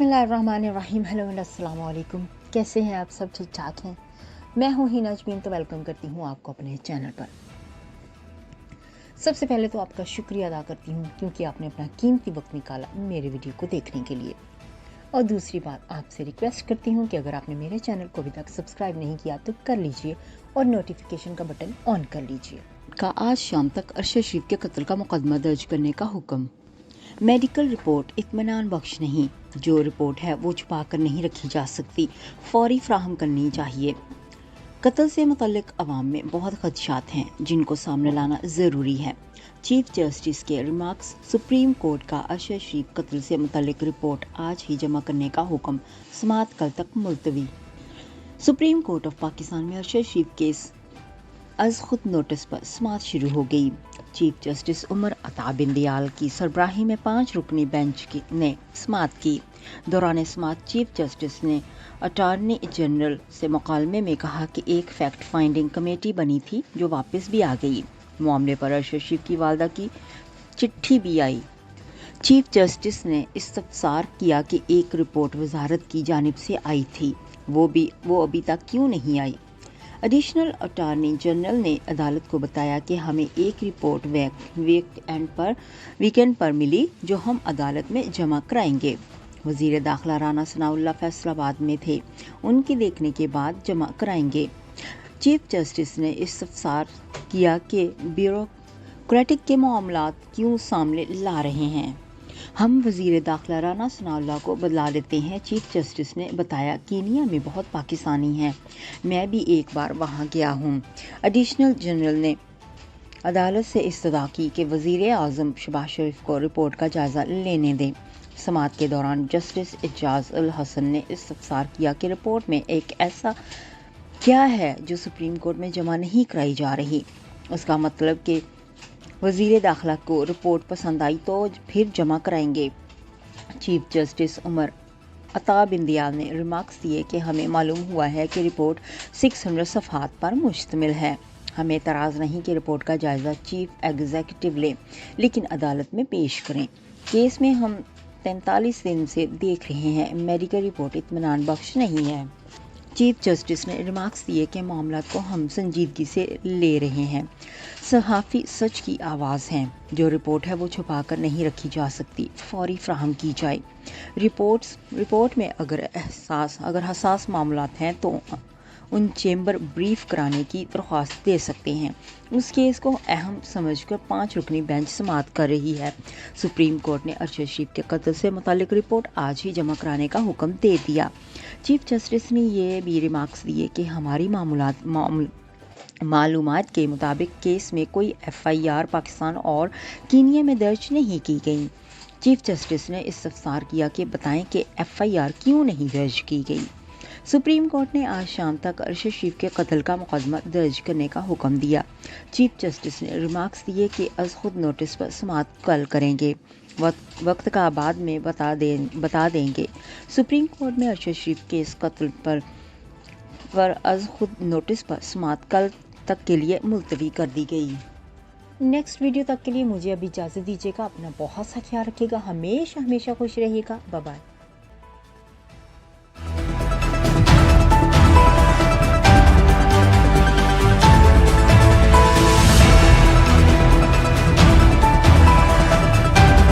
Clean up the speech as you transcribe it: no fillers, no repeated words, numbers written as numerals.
बिस्मिल्लाहिर्रहमानिर्रहीम। Hello and अस्सलाम वालेकुम। कैसे हैं आप सब? ठीक ठाक हैं? मैं हूँ हिना अजमीन, तो वेलकम करती हूँ आपको अपने चैनल पर। सबसे पहले तो आपका शुक्रिया अदा करती हूँ क्योंकि आपने अपना कीमती वक्त निकाला मेरे वीडियो को देखने के लिए। और दूसरी बात, आपसे रिक्वेस्ट करती हूँ कि अगर आपने मेरे चैनल को अभी तक सब्सक्राइब नहीं किया तो कर लीजिए और नोटिफिकेशन का बटन ऑन कर लीजिए। आज शाम तक अरशद शरीफ के कत्ल का मुकदमा दर्ज करने का हुक्म। मेडिकल रिपोर्ट इत्मीनान बख्श नहीं, जो रिपोर्ट है वो छुपा कर नहीं रखी जा सकती, फौरी फ्राहम करनी चाहिए। कत्ल से मुतल्लिक अवाम में बहुत खदशात हैं जिनको सामने लाना ज़रूरी है। चीफ जस्टिस के रिमार्क्स। सुप्रीम कोर्ट का अरशद शरीफ कत्ल से मुतल्लिक रिपोर्ट आज ही जमा करने का हुक्म, समाअत कल तक मुलतवी। सुप्रीम कोर्ट ऑफ पाकिस्तान में अरशद शरीफ केस अज खुद नोटिस पर समाअत शुरू हो गई। चीफ जस्टिस उमर अता बिन दयाल की सरबराही में 5 रुकनी बेंच ने समाअत की। दौरान समाअत चीफ जस्टिस ने अटॉर्नी जनरल से मुकालमे में कहा कि एक फैक्ट फाइंडिंग कमेटी बनी थी जो वापस भी आ गई। मामले पर अरशद शरीफ की वालदा की चिट्ठी भी आई। चीफ जस्टिस ने इस्तफसार किया कि एक रिपोर्ट वजारत की जानिब से आई थी, वो अभी तक क्यों नहीं आई। एडिशनल अटॉर्नी जनरल ने अदालत को बताया कि हमें एक रिपोर्ट वीकेंड पर मिली जो हम अदालत में जमा कराएंगे। वजीर दाखिला राना सनाउल्लाह फैसलाबाद में थे, उनके देखने के बाद जमा कराएंगे। चीफ जस्टिस ने इस्तफसार किया कि ब्यूरोक्रेटिक के मामलात क्यों सामने ला रहे हैं। हम वजीर दाखिला राना सनाउल्लाह को बदला देते हैं। चीफ जस्टिस ने बताया, कीनिया में बहुत पाकिस्तानी हैं, मैं भी एक बार वहां गया हूं। एडिशनल जनरल ने अदालत से इस्तदा की कि वजीर आज़म शहबाज शरीफ को रिपोर्ट का जायज़ा लेने दें। समाअत के दौरान जस्टिस एजाज उल हसन ने इस्तफसार किया कि रिपोर्ट में एक ऐसा क्या है जो सुप्रीम कोर्ट में जमा नहीं कराई जा रही। उसका मतलब कि वजीर दाखिला को रिपोर्ट पसंद आई तो फिर जमा कराएंगे। चीफ जस्टिस उमर अता बिन दयाल ने रिमार्क्स दिए कि हमें मालूम हुआ है कि रिपोर्ट 600 सफ़हात पर मुश्तमिल है। हमें एतराज़ नहीं कि रिपोर्ट का जायज़ा चीफ एग्जीक्यूटिव लें, लेकिन अदालत में पेश करें। केस में हम 43 दिन से देख रहे हैं, मेडिकल रिपोर्ट इत्मीनान बख्श नहीं है। चीफ जस्टिस ने रिमार्क्स दिए कि मामला को हम संजीदगी से ले रहे हैं। सहाफ़ी सच की आवाज़ हैं, जो रिपोर्ट है वो छुपा कर नहीं रखी जा सकती, फौरी फ्राहम की जाए। रिपोर्ट में अगर हसास मामलात हैं तो उन चेंबर ब्रीफ कराने की दरख्वास्त दे सकते हैं। उस केस को अहम समझकर 5 रुकनी बेंच समाअत कर रही है। सुप्रीम कोर्ट ने अरशद शरीफ के कत्ल से मुतालिक रिपोर्ट आज ही जमा कराने का हुक्म दे दिया। चीफ जस्टिस ने ये भी रिमार्क्स दिए कि हमारी मालूमात के मुताबिक केस में कोई FIR पाकिस्तान और कीनिया में दर्ज नहीं की गई। चीफ जस्टिस ने इस्तफसार किया कि बताएं कि FIR क्यों नहीं दर्ज की गई। सुप्रीम कोर्ट ने आज शाम तक अरशद शरीफ के कत्ल का मुकदमा दर्ज करने का हुक्म दिया। चीफ जस्टिस ने रिमार्क्स दिए कि अज खुद नोटिस पर समाअत कल करेंगे, वक्त का बाद में बता देंगे। सुप्रीम कोर्ट में अरशद शरीफ केस कत्ल पर अज खुद नोटिस पर समाअत कल तक के लिए मुलतवी कर दी गई। नेक्स्ट वीडियो तक के लिए मुझे अभी इजाज़त दीजिएगा। अपना बहुत सा ख्याल रखिएगा, हमेशा खुश रहिएगा। Bye bye.